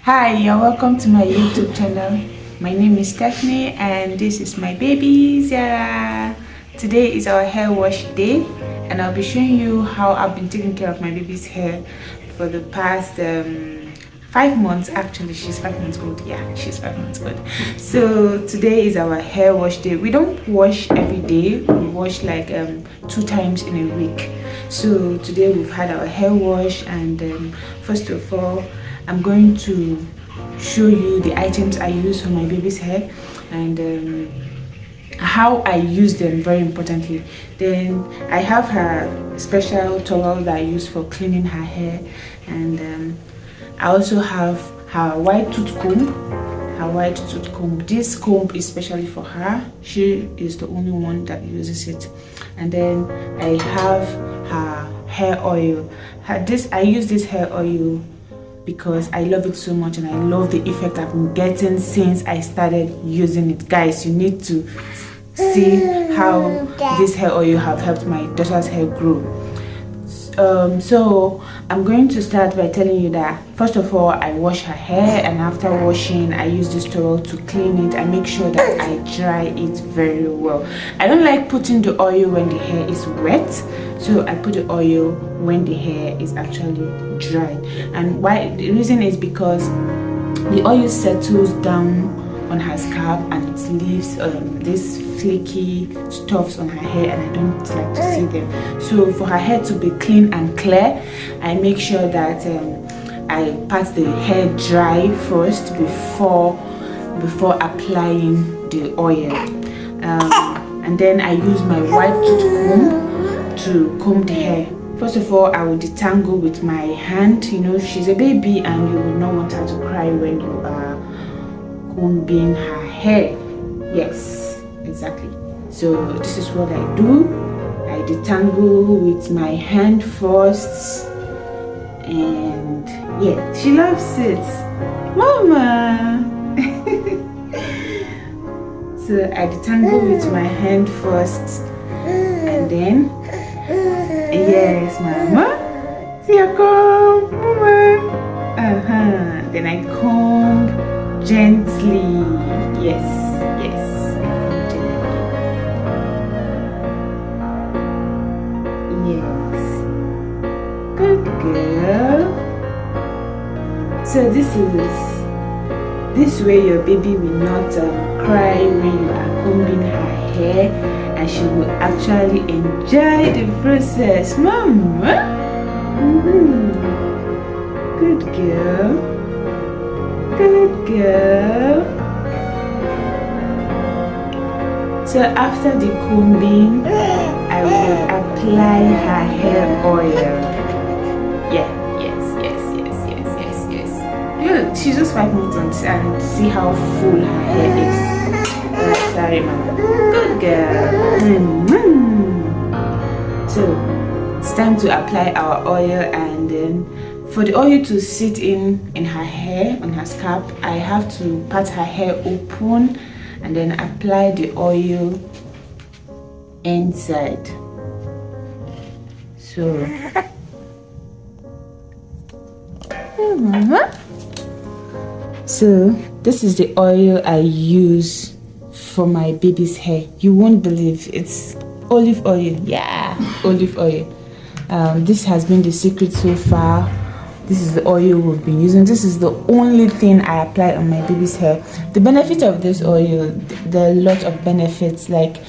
Hi, you're welcome to my YouTube channel. My name is Stephanie and this is my baby Zara. Today is our hair wash day and I'll be showing you how I've been taking care of my baby's hair for the past 5 months. Actually, she's 5 months old. Yeah, she's 5 months old. So today is our hair wash day. We don't wash every day. We wash like 2 times in a week. So today we've had our hair wash and first of all, I'm going to show you the items I use for my baby's hair and how I use them, very importantly. Then I have her special towel that I use for cleaning her hair, and I also have her white tooth comb. This comb is specially for her. She is the only one that uses it. And then I have her hair oil. I use this hair oil because I love it so much and I love the effect I've been getting since I started using it. Guys, you need to see how this hair oil have helped my daughter's hair grow. So I'm going to start by telling you that first of all, I wash her hair, and after washing I use this towel to clean it. I make sure that I dry it very well. I don't like putting the oil when the hair is wet, so I put the oil when the hair is actually dry. And why? The reason is because the oil settles down on her scalp and it leaves these flaky stuffs on her hair, and I don't like to see them. So for her hair to be clean and clear, I make sure that I pat the hair dry first before applying the oil, and then I use my white tooth comb to comb the hair. First of all, I will detangle with my hand. You know, she's a baby and you would not want her to cry when you are combing her hair. Yes, exactly. So this is what I do. I detangle with my hand first, and yeah, she loves it, mama. So I detangle with my hand first, and then yes, mama, see I comb, mama. Then I comb gently. Yes. Yes. Good girl. So this way your baby will not cry when you are combing her hair, and she will actually enjoy the process. Mama. Good girl. Good girl. So after the combing, I will apply her hair oil. Yeah, yes. Look, she's just 5 months old, and see how full her hair is. Sorry, mama. Good girl. So it's time to apply our oil, and then for the oil to sit in her hair, on her scalp, I have to pat her hair open and then apply the oil inside. So mama. So this is the oil I use for my baby's hair. You won't believe it's olive oil. Yeah, olive oil. This has been the secret so far. This is the oil we've been using. This is the only thing I apply on my baby's hair. The benefit of this oil, there are a lot of benefits, like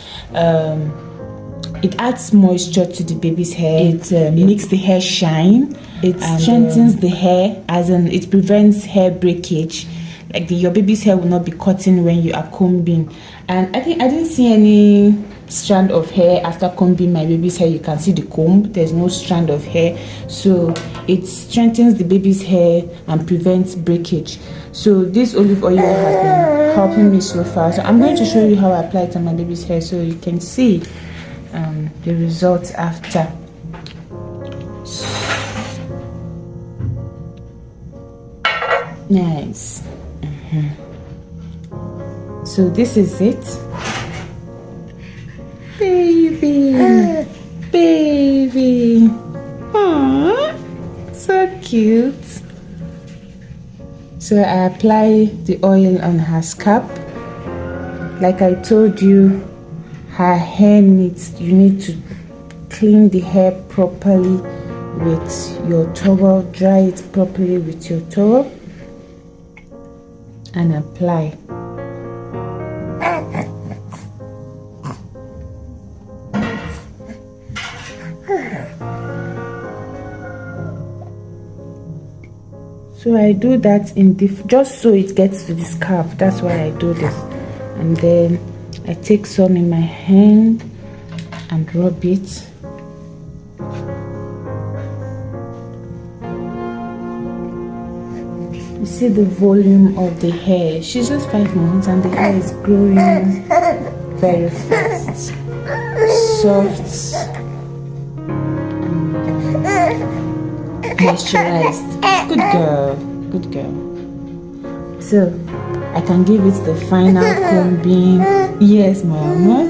it adds moisture to the baby's hair. It makes the hair shine. It strengthens the hair, as in it prevents hair breakage. Like your baby's hair will not be cutting when you are combing. And I didn't see any strand of hair after combing my baby's hair. You can see the comb, there's no strand of hair, so it strengthens the baby's hair and prevents breakage. So this olive oil has been helping me so far. So I'm going to show you how I apply it on my baby's hair so you can see the results after. Nice. So this is it. Baby. Aww, so cute. So I apply the oil on her scalp. Like I told you, her hair you need to clean the hair properly with your towel, dry it properly with your towel, and apply. So I do that just so it gets to the scalp. That's why I do this. And then I take some in my hand and rub it. You see the volume of the hair. She's just 5 months and the hair is growing very fast. Soft and moisturized. Good girl. Good girl. So I can give it the final combing. Yes, mama.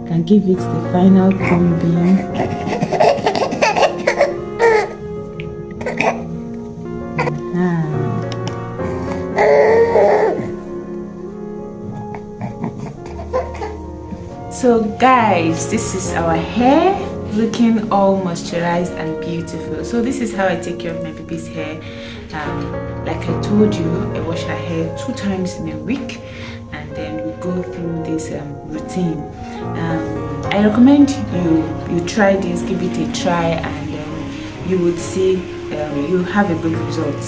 Can give it the final combing. So guys, this is our hair looking all moisturized and beautiful. So this is how I take care of my baby's hair. Like I told you, I wash her hair 2 times in a week, and then we go through this routine. I recommend you try this, give it a try, and you would see you have a good result.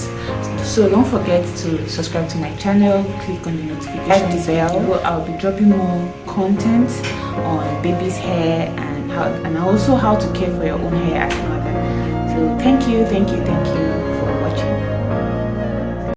So don't forget to subscribe to my channel, click on the notification bell. I'll be dropping more content on baby's hair and also how to care for your own hair as a mother. So thank you.